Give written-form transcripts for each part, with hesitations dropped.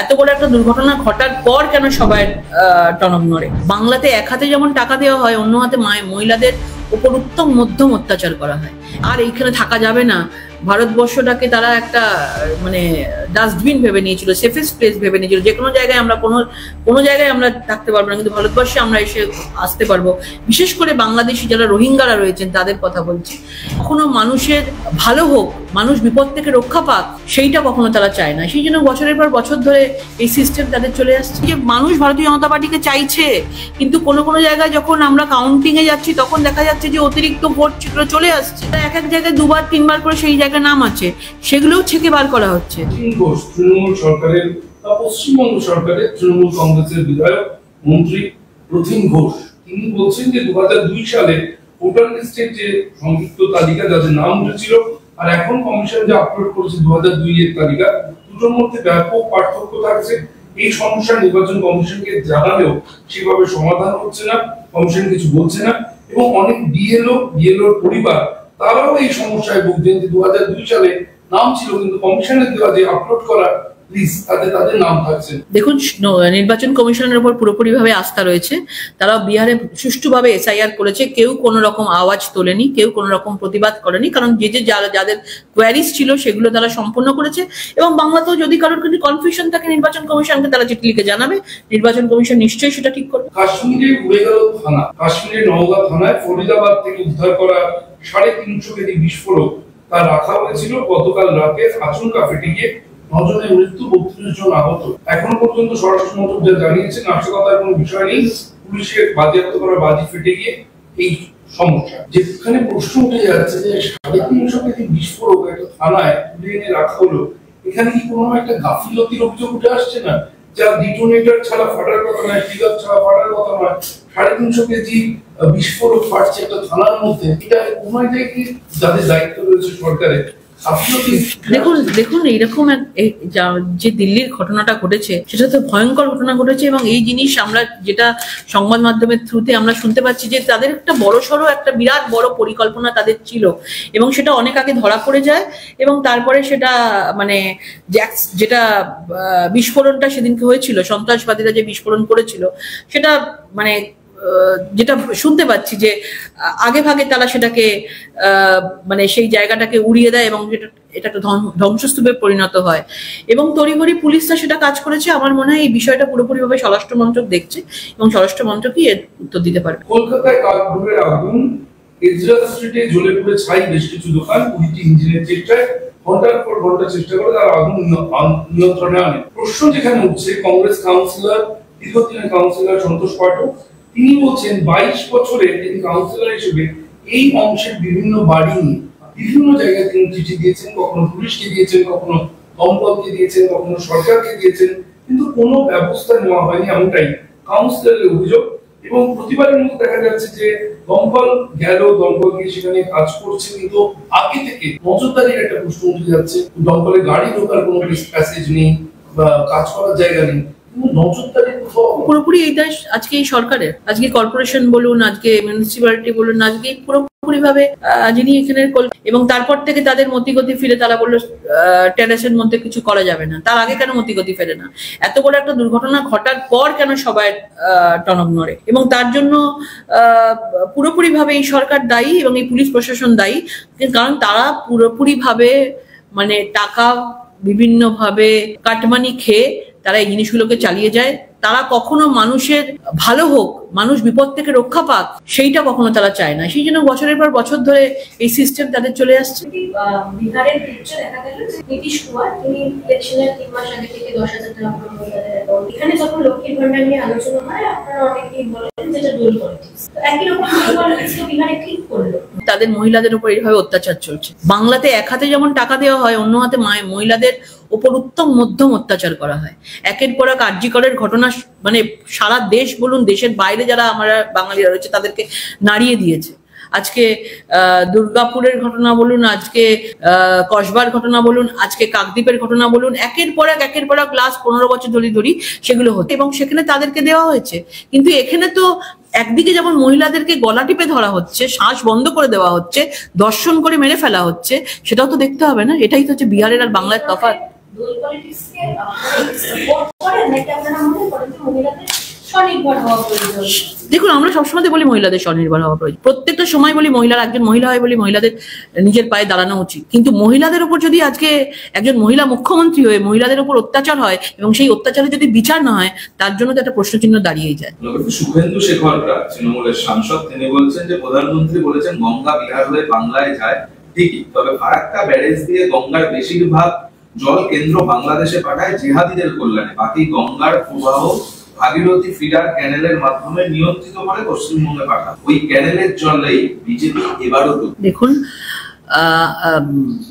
এত বড় একটা দুর্ঘটনা ঘটার পর কেন সবাই টনক নড়ে? বাংলাতে এক হাতে যেমন টাকা দেওয়া হয়, অন্য হাতে মহিলাদের উপর উত্তম মধ্যম অত্যাচার করা হয়। আর এইখানে থাকা যাবে না, ভারতবর্ষটাকে তারা একটা মানে ডাস্টবিন ভেবে নিয়েছিল, সেফেস্ট প্লেস ভেবে নিয়েছিল। যে কোনো জায়গায় আমরা কোনো জায়গায় আমরা থাকতে পারবো না, কিন্তু ভারতবর্ষে আমরা এসে আসতে পারবো। বিশেষ করে বাংলাদেশি যারা রোহিঙ্গারা রয়েছেন তাদের কথা বলছি। কখনো মানুষের ভালো হোক, মানুষ বিপদ থেকে রক্ষা পাক, সেইটা কখনো তারা চায় না। সেই জন্য বছরের পর বছর ধরে এই সিস্টেম তাদের চলে আসছে। যে মানুষ ভারতীয় জনতা পার্টিকে চাইছে, কিন্তু কোনো কোনো জায়গায় যখন আমরা কাউন্টিং এ যাচ্ছি তখন দেখা যাচ্ছে যে অতিরিক্ত ভোট চলে আসছে। এক এক জায়গায় দুবার তিনবার করে সেই জায়গায় নাম আছে, সেগুলোও ছেকে বার করা হচ্ছে। তৃণমূল সরকারের পশ্চিমবঙ্গ সরকারের তৃণমূল কংগ্রেসের বিধায়ক মন্ত্রী প্রতিম ঘোষ তিনি বলছেন যে 2002 সালে ভোটার লিস্টের যে সংযুক্ত তালিকা যাদের নাম উঠেছিল আর এখন কমিশন যে আপলোড করেছে 2002 এর তালিকা, দুটোর মধ্যে ব্যাপক পার্থক্য থাকছে। এই সমস্যা নির্বাচন কমিশনকে জানালেও সেভাবে সমাধান হচ্ছে না, কমিশন কিছু বলছে না। এবং অনেক বিএলওর পরিবার তারাও এই সমস্যায় ভুগছেন যে 2002 সালে নাম ছিল কিন্তু কমিশনের দেওয়া যে আপলোড করা লিস্ট তাদের নাম থাকছে। দেখুন, নির্বাচন কমিশনের উপর পুরোপুরিভাবে আস্থা রয়েছে। তারা বিহারে সুষ্ঠুভাবে এসআইআর করেছে, কেউ কোনো রকম আওয়াজ তোলেনি, কেউ কোনো রকম প্রতিবাদ করেনি, কারণ যাদের কোয়ারিজ ছিল সেগুলো তারা সম্পূর্ণ করেছে। এবং বাংলাতেও যদি কারোর কিছু কনফিউশন থাকে নির্বাচন কমিশনকে তারা চিঠি লিখে জানাবে, নির্বাচন কমিশন নিশ্চয়ই সেটা ঠিক করবে। কাশ্মীরে উড়ে গেল থানা। কাশ্মীরের নওগাঁ থানায় ফরিদাবাদ থেকে উদ্ধার করা 350 কেজি বিস্ফোরক তা রাখা হয়েছিল। গতকাল রাতে আচমকা ফেটে গিয়ে 9 জনের মৃত্যু, 32 জন আহত। এখনো পর্যন্ত স্বরাষ্ট্র মন্ত্রক যা জানিয়েছে, নাশকতার কোনো বিষয় নেই, পুলিশের বাজেয়াপ্ত করা বাজি ফেটে গিয়ে এই সমস্যা। যেখানে প্রশ্ন উঠে যাচ্ছে যে 350 কেজি বিস্ফোরক একটা থানায় তুলে এনে রাখা হলো, এখানে কি কোনো একটা গাফিলতির অভিযোগ উঠে আসছে না? যা ডিটোনেটর ছাড়া ফাটার কথা নয়, ট্রিগার ছাড়া ফাটার কথা নয়, 350 কেজি বিস্ফোরক ফাটছে একটা থানার মধ্যে। এটা কোনো জায়গায় কি যাদের দায়িত্ব রয়েছে সরকারের? দেখুন এইরকম যে দিল্লির ঘটনাটা ঘটেছে সেটা তো ভয়ঙ্কর ঘটনা ঘটেছে। এবং এই জিনিস আমরা যেটা সংবাদ মাধ্যমের থ্রুতে আমরা শুনতে পাচ্ছি যে তাদের একটা বড়সড় একটা বিরাট বড় পরিকল্পনা তাদের ছিল, এবং সেটা অনেক আগে ধরা পড়ে যায়। এবং তারপরে সেটা মানে যেটা বিস্ফোরণটা সেদিনকে হয়েছিল, সন্ত্রাসবাদীরা যে বিস্ফোরণ করেছিল, সেটা মানে যেটা শুনতে পাচ্ছি যে আগে ভাগে তারা সেটাকে মানে সেই জায়গাটাকে উড়িয়ে দেয় এবং এটা একটা ধ্বংসস্তূপে পরিণত হয়। এবং তড়িঘড়ি পুলিশরা সেটা কাজ করেছে। আমার মনে হয় এই বিষয়টা পুরোপুরিভাবে স্বরাষ্ট্র মন্ত্রক দেখছে এবং স্বরাষ্ট্র মন্ত্রকই এর উত্তর দিতে পারবে। কলকাতায় কাঠগুড়ের আগুন, এজরা স্ট্রিটে জ্বলে পুড়ে ছাই বেশ কিছু দোকান। 20টি ইঞ্জিনের চেষ্টায় ঘন্টার পর ঘন্টা চেষ্টা করে তারা আগুন নিয়ন্ত্রণে আনে। প্রশ্ন যেখানে উঠছে, কংগ্রেস কাউন্সিলর, দীর্ঘদিনের কাউন্সিলর সন্তোষ পাঠক, তিনি বলছেন 22 বছরে তিনি কাউন্সিলর হিসেবে এই অংশের বিভিন্ন বাড়ি নিয়ে বিভিন্ন জায়গায় তিনি চিঠি দিয়েছেন, কখনো পুলিশকে দিয়েছেন, কখনো দমকলকে দিয়েছেন, কখনো সরকারকে দিয়েছেন, কিন্তু কোনো ব্যবস্থা নেওয়া হয়নি, এমনটাই কাউন্সিলরের অভিযোগ। এবং প্রতিবারের মধ্যে দেখা যাচ্ছে যে দমকল গিয়ে সেখানে কাজ করছে, কিন্তু আগে থেকে নজরদারির একটা প্রশ্ন উঠে যাচ্ছে। দমকলের গাড়ি ঢোকার কোনো প্যাসেজ নেই বা কাজ করার জায়গা নেই। পুরোপুরি এই দেশ আজকে এই সরকারের, আজকে কর্পোরেশন বলুন, আজকে মিউনিসিপ্যালিটি বলুন, আজকে পুরোপুরি ভাবে যিনি এখানে, এবং তারপর থেকে তাদের মতিগতি ফিরে তারা বললো টেরেসের মধ্যে কিছু করা যাবে না। তার আগে কেন মতিগতি ফেরে না? এত বড় একটা দুর্ঘটনা ঘটার পর কেন সবাই টনক নড়ে? এবং তার জন্য পুরোপুরি ভাবে এই সরকার দায়ী এবং এই পুলিশ প্রশাসন দায়ী, কারণ তারা পুরোপুরি ভাবে মানে টাকা বিভিন্ন ভাবে কাটমানি খেয়ে তারা এই জিনিসগুলোকে চালিয়ে যায়। তারা কখনো মানুষের ভালো হোক, মানুষ বিপদ থেকে রক্ষা পাক, সেইটা কখনো তারা চায় না। সেই জন্য বছরের পর বছর ধরে এই সিস্টেম তাদের চলে আসছে। বিহারের ক্ষেত্রে দেখা গেল যে নীতিশ কুমার তিনি ইলেকশনের 3 মাস আগে থেকে 10,000 টাকা এখানে যখন লক্ষ্মীর ভান্ডার নিয়ে আলোচনা হয়, আপনারা অনেকেই বলেন যেটা ডোল পলিটিক্স। তো একই রকম বিহারে ঠিক করলো, তাদের মহিলাদের উপর এইভাবে অত্যাচার চলছে। বাংলাতে এক হাতে যেমন টাকা দেওয়া হয়, অন্য হাতে মহিলাদের উপর উত্তম মধ্যম অত্যাচার করা হয়। একের পর এক আরজিকরের ঘটনা মানে সারা দেশ বলুন, দেশের বাইরে যারা আমরা বাঙালিরা রয়েছে তাদেরকে নাড়িয়ে দিয়েছে। আজকে দুর্গাপুরের ঘটনা বলুন, আজকে কসবার ঘটনা বলুন, আজকে কাকদ্বীপের ঘটনা বলুন, একের পর এক লাস্ট 15 বছর ধরি সেগুলো হচ্ছে এবং সেখানে তাদেরকে দেওয়া হয়েছে। কিন্তু এখানে তো একদিকে যেমন মহিলাদেরকে গলা টিপে ধরা হচ্ছে, শ্বাস বন্ধ করে দেওয়া হচ্ছে, দর্শন করে মেরে ফেলা হচ্ছে, সেটাও তো দেখতে হবে না? এটাই তো হচ্ছে বিহারের আর বাংলার তফাৎ। দোল পলিটিক্সকে সাপোর্ট করেন নাকি আপনারা মনে করেন যে মহিলাদের স্বনির্ভর হওয়া প্রয়োজন? দেখুন, আমরা সবসময় বলি মহিলাদের স্বনির্ভর হওয়া প্রয়োজন, প্রত্যেকটা সময় বলি মহিলার একজন মহিলা হয় বলি মহিলাদের নিজের পায়ে দাঁড়ানো উচিত। কিন্তু মহিলাদের উপর যদি আজকে একজন মহিলা মুখ্যমন্ত্রী হয়ে মহিলাদের উপর অত্যাচার হয় এবং সেই অত্যাচারে যদি বিচার না হয়, তার জন্য তো একটা প্রশ্নচিহ্ন দাঁড়িয়েই যায়। শুভেন্দু শেখররা তৃণমূলের সাংসদ, তিনি বলছেন যে প্রধানমন্ত্রী বলেছেন গঙ্গা বিহার হয়ে বাংলায় যায়, ঠিকই, তবে ফারাক্কা ব্যারেজ দিয়ে গঙ্গার বেশিরভাগ জল কেন্দ্র বাংলাদেশে পাঠায় জিহাদিদের কল্যাণে, বাকি গঙ্গার প্রবাহ ভাগীরথী ফিডার ক্যানেলের মাধ্যমে নিয়ন্ত্রিত করে পশ্চিমবঙ্গে পাঠায়। ওই ক্যানেলের জলেই বিজেপি এবারও দেখুন,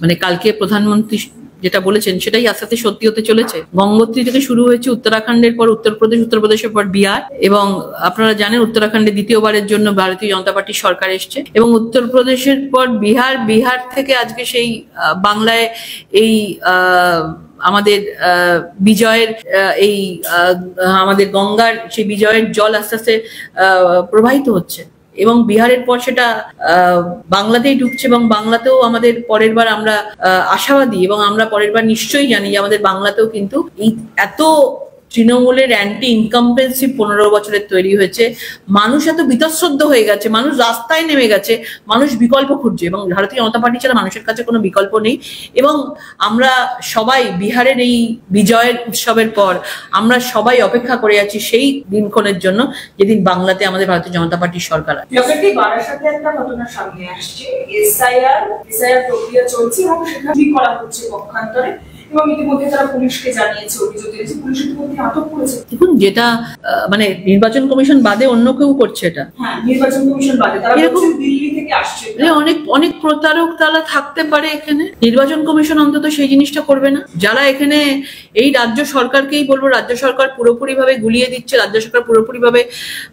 মানে কালকে প্রধানমন্ত্রী যেটা বলেছেন সেটাই আস্তে আস্তে সত্যি হতে চলেছে। গঙ্গোত্রী থেকে শুরু হয়েছে উত্তরাখণ্ডের পর উত্তরপ্রদেশ, উত্তরপ্রদেশের পর বিহার, এবং আপনারা জানেন উত্তরাখণ্ডে দ্বিতীয়বারের জন্য ভারতীয় জনতা পার্টির সরকার এসছে, এবং উত্তরপ্রদেশের পর বিহার, বিহার থেকে আজকে সেই বাংলায় এই আমাদের বিজয়ের এই আমাদের গঙ্গার সেই বিজয়ের জল আস্তে আস্তে প্রবাহিত হচ্ছে, এবং বিহারের পর সেটা বাংলাতেই ঢুকছে, এবং বাংলাতেও আমাদের পরের বার আমরা আশাবাদী, এবং আমরা পরের বার নিশ্চয়ই জানি যে আমাদের বাংলাতেও কিন্তু এই এত তৃণমূলের অ্যান্টি ইনকামপেন্সি 15 বছরের তৈরি হয়েছে, মানুষ এত বীতশ্রদ্ধ হয়ে গেছে, মানুষ রাস্তায় নেমে গেছে, মানুষ বিকল্প খুঁজছে, এবং ভারতীয় জনতা পার্টি ছাড়া মানুষের কাছে কোনো বিকল্প নেই। এবং আমরা সবাই বিহারের এই বিজয়ের উৎসবের পর আমরা সবাই অপেক্ষা করে আছি সেই দিনক্ষণের জন্য যেদিন বাংলাতে আমাদের ভারতীয় জনতা পার্টির সরকার আছে। বারাসাতে একটা ঘটনা সামনে আসছে, এসআইআর প্রক্রিয়া চলছে এবং সেটা করা হচ্ছে পক্ষান্তরে, এবং ইতিমধ্যে তারা পুলিশকে জানিয়েছে, অভিযোগ দিয়েছে, পুলিশ ইতিমধ্যে আটক করেছে। দেখুন, যেটা মানে নির্বাচন কমিশন বাদে অন্য কেউ করছে এটা। হ্যাঁ, নির্বাচন কমিশন বাদে তারা দিল্লি থেকে আসছে। অনেক অনেক প্রতারক তারা থাকতে পারে এখানে, নির্বাচন কমিশন অন্তত সেই জিনিসটা করবে না। যারা এখানে এই রাজ্য সরকারকেই বলবো, রাজ্য সরকার পুরোপুরি ভাবে গুলিয়ে দিচ্ছে, রাজ্য সরকার পুরোপুরি ভাবে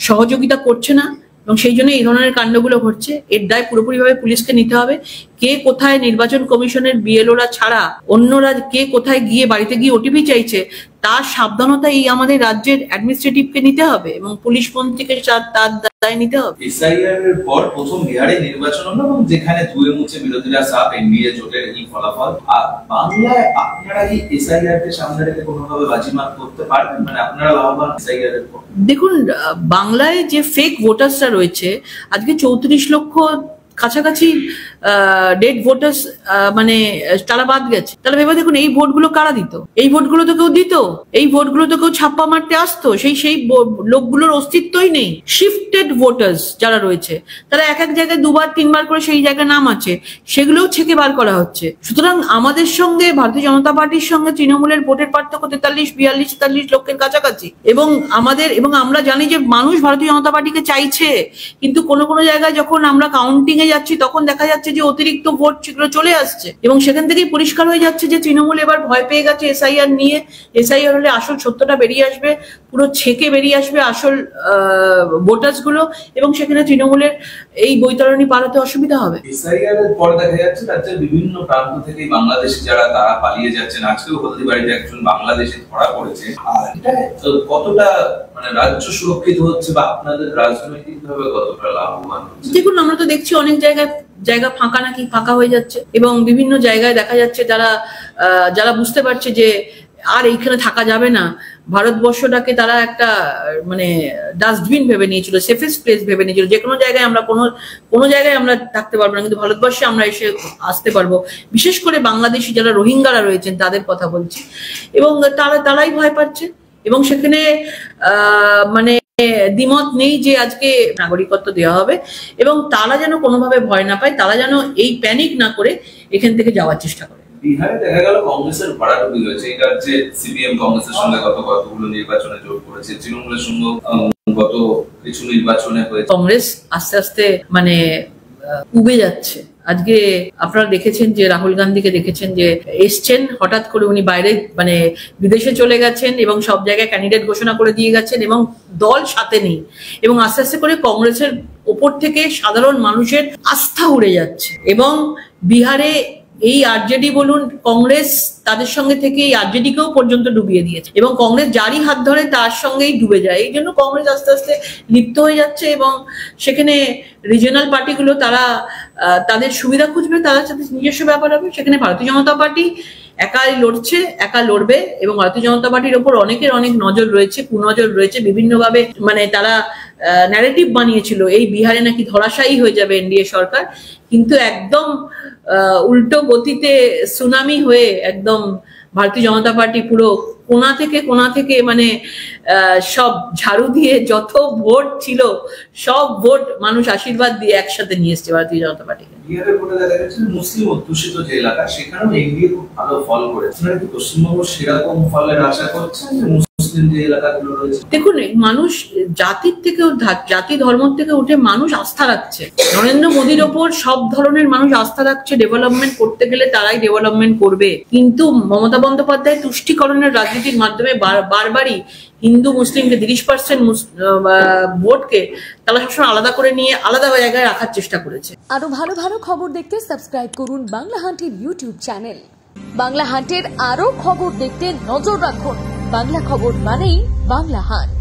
সহযোগিতা করছে না, এবং সেই জন্য এই ধরনের কাণ্ডগুলো ঘটছে। এর দায় পুরোপুরিভাবে পুলিশকে নিতে হবে। কে কোথায় নির্বাচন কমিশনের বিএলওরা ছাড়া অন্যরা কে কোথায় গিয়ে বাড়িতে গিয়ে ওটিপি চাইছে, তার সাবধানতা এই আমাদের রাজ্যের অ্যাডমিনিস্ট্রেটিভকে নিতে হবে, এবং পুলিশ মন্ত্রীকে তার দায় নিতে হবে। এসআইআর এর পর প্রথম বিহারে নির্বাচন হলো, এবং যেখানে ধুয়ে মুছে বিরোধীরা সাফ এনডিএ জোটের এই ফলাফল। আর বাংলায় আপনারা কি এসআইআর কে সামনে রেখে কোনোভাবে বাজিমাত করতে পারবেন? মানে আপনারা লাভবান এসআইআর এর পর? দেখুন, বাংলায় যে ফেক ভোটার্সরা রয়েছে, আজকে 34 লক্ষ কাছাকাছি ডেড ভোটার্স, মানে তারা বাদ গেছে। তাহলে ভেবে দেখুন, এই ভোটগুলো কারা দিত? এই ভোটগুলো তো কেউ দিত, এই ভোটগুলো তো কেউ ছাপ্পা মারতে আসতো, সেই লোকগুলোর অস্তিত্বই নেই। শিফটেড ভোটার্স যারা রয়েছে, তারা এক এক জায়গায় 2-3 বার করে সেই জায়গায় নাম আছে, সেগুলোও ছেকে বার করা হচ্ছে। সুতরাং আমাদের সঙ্গে ভারতীয় জনতা পার্টির সঙ্গে তৃণমূলের ভোটের পার্থক্য 43, 42, 43 লক্ষের কাছাকাছি, এবং আমরা জানি যে মানুষ ভারতীয় জনতা পার্টিকে চাইছে, কিন্তু কোনো কোনো জায়গায় যখন আমরা কাউন্টিং এ যাচ্ছি তখন দেখা যাচ্ছে যে অতিরিক্ত ভোট সেগুলো চলে আসছে, এবং সেখান থেকেই পরিষ্কার হয়ে যাচ্ছে যে তৃণমূল এবার ভয় পেয়ে গেছে এসআইআর নিয়ে। এসআইআর হলে আসল সত্যটা বেরিয়ে আসবে, পুরো ছেকে বেরিয়ে আসবে আসল ভোটার্স গুলো, এবং সেখানে তৃণমূলের এই বৈতরণী পার হতে অসুবিধা হবে। এসআইআর এর পর দেখা যাচ্ছে রাজ্যের বিভিন্ন প্রান্ত থেকে বাংলাদেশি যারা তারা পালিয়ে যাচ্ছেন। আজকেও হলদিবাড়িতে একজন বাংলাদেশি ধরা পড়েছে। আর এটা কতটা মানে রাজ্য সুরক্ষিত হচ্ছে, বা আপনাদের রাজনৈতিক ভাবে কতটা লাভবান হচ্ছে? দেখুন, আমরা তো দেখছি অনেক জায়গা ফাঁকা নাকি ফাঁকা হয়ে যাচ্ছে, এবং বিভিন্ন জায়গায় দেখা যাচ্ছে যারা বুঝতে পারছে যে আর এইখানে থাকা যাবে না, ভারতবর্ষটাকে তারা একটা মানে ডাস্টবিন ভেবে নিয়েছিল, সেফেস্ট প্লেস ভেবে নিয়েছিল, যে কোনো জায়গায় আমরা কোনো জায়গায় আমরা থাকতে পারবো না, কিন্তু ভারতবর্ষে আমরা এসে আসতে পারবো। বিশেষ করে বাংলাদেশি যারা রোহিঙ্গারা রয়েছেন তাদের কথা বলছি, এবং তারাই ভয় পাচ্ছে, এবং সেখানে মানে দ্বিমত নেই যে আজকে নাগরিকত্ব দেওয়া হবে, এবং তারা যেন কোনোভাবে ভয় না পায়, তারা যেন এই প্যানিক না করে এখান থেকে যাওয়ার চেষ্টা করে। বিহারে দেখা গেল কংগ্রেসের ভরাডুবি হয়েছে। এই রাজ্যে সিপিএম কংগ্রেসের সঙ্গে কতগুলো নির্বাচনে জোট করেছে, তৃণমূলের সঙ্গে গত কিছু নির্বাচনে হয়েছে। কংগ্রেস আস্তে আস্তে মানে উবে যাচ্ছে। আজকে আপনারা দেখেছেন যে রাহুল গান্ধীকে দেখেছেন যে এসছেন, হঠাৎ করে উনি বাইরে মানে বিদেশে চলে গেছেন, এবং সব জায়গায় ক্যান্ডিডেট ঘোষণা করে দিয়ে গেছেন, এবং দল সাথে নেই, এবং আস্তে আস্তে করে কংগ্রেসের ওপর থেকে সাধারণ মানুষের আস্থা উড়ে যাচ্ছে, এবং বিহারে এই আরজেডি বলুন, কংগ্রেস তাদের সঙ্গে থেকে এই আরজেডিকেও পর্যন্ত ডুবিয়ে দিয়েছে, এবং কংগ্রেস যারই হাত ধরে তার সঙ্গেই ডুবে যায়। এই জন্য কংগ্রেস আস্তে আস্তে লিপ্ত হয়ে যাচ্ছে, এবং সেখানে রিজিওনাল পার্টিগুলো তারা তাদের সুবিধা খুঁজবে, তাদের সাথে নিজস্ব ব্যাপার হবে। সেখানে ভারতীয় জনতা পার্টি একাই লড়ছে, একা লড়বে, এবং ভারতীয় জনতা পার্টির ওপর অনেকের অনেক নজর রয়েছে, কুনজর রয়েছে, বিভিন্নভাবে মানে তারা ন্যারেটিভ বানিয়েছিল এই বিহারে নাকি ধরাশায়ী হয়ে যাবে এনডিএ সরকার, কিন্তু একদম উল্টো গতিতে সুনামি হয়ে একদম ভারতীয় জনতা পার্টি পুরো কোণা থেকে মানে সব ঝাড়ু দিয়ে যত ভোট ছিল সব ভোট মানুষ আশীর্বাদ দিয়ে একসাথে নিয়ে এসছে ভারতীয় জনতা পার্টিকে। বিহারের ভোটে দেখা যাচ্ছে মুসলিম অধ্যুষিত যে এলাকা সেখানেও এনডিএ খুব ভালো ফল করেছে। আপনারা কি পশ্চিমবঙ্গ সেরকম ফলের আশা করছেন যে মুসলিম যে এলাকাগুলো রয়েছে? দেখুন, মানুষ জাতির থেকে জাতি ধর্ম থেকে উঠে মানুষ আস্থা রাখছে নরেন্দ্র মোদীর ওপর, সব ধরনের মানুষ আস্থা রাখছে। ডেভেলপমেন্ট করতে গেলে তারাই ডেভেলপমেন্ট করবে, কিন্তু মমতা বন্দ্যোপাধ্যায় তুষ্টিকরণের রাজনীতির মাধ্যমে বারবারই হিন্দু মুসলিমকে 30% ভোটকে তারা সবসময় আলাদা করে নিয়ে আলাদা জায়গায় রাখার চেষ্টা করেছে। আরো ভালো ভালো খবর দেখতে সাবস্ক্রাইব করুন বাংলা হান্টের ইউটিউব চ্যানেল। বাংলা হান্টের আরো খবর দেখতে নজর রাখুন। বাংলা খবর মানেই বাংলা হান্ট।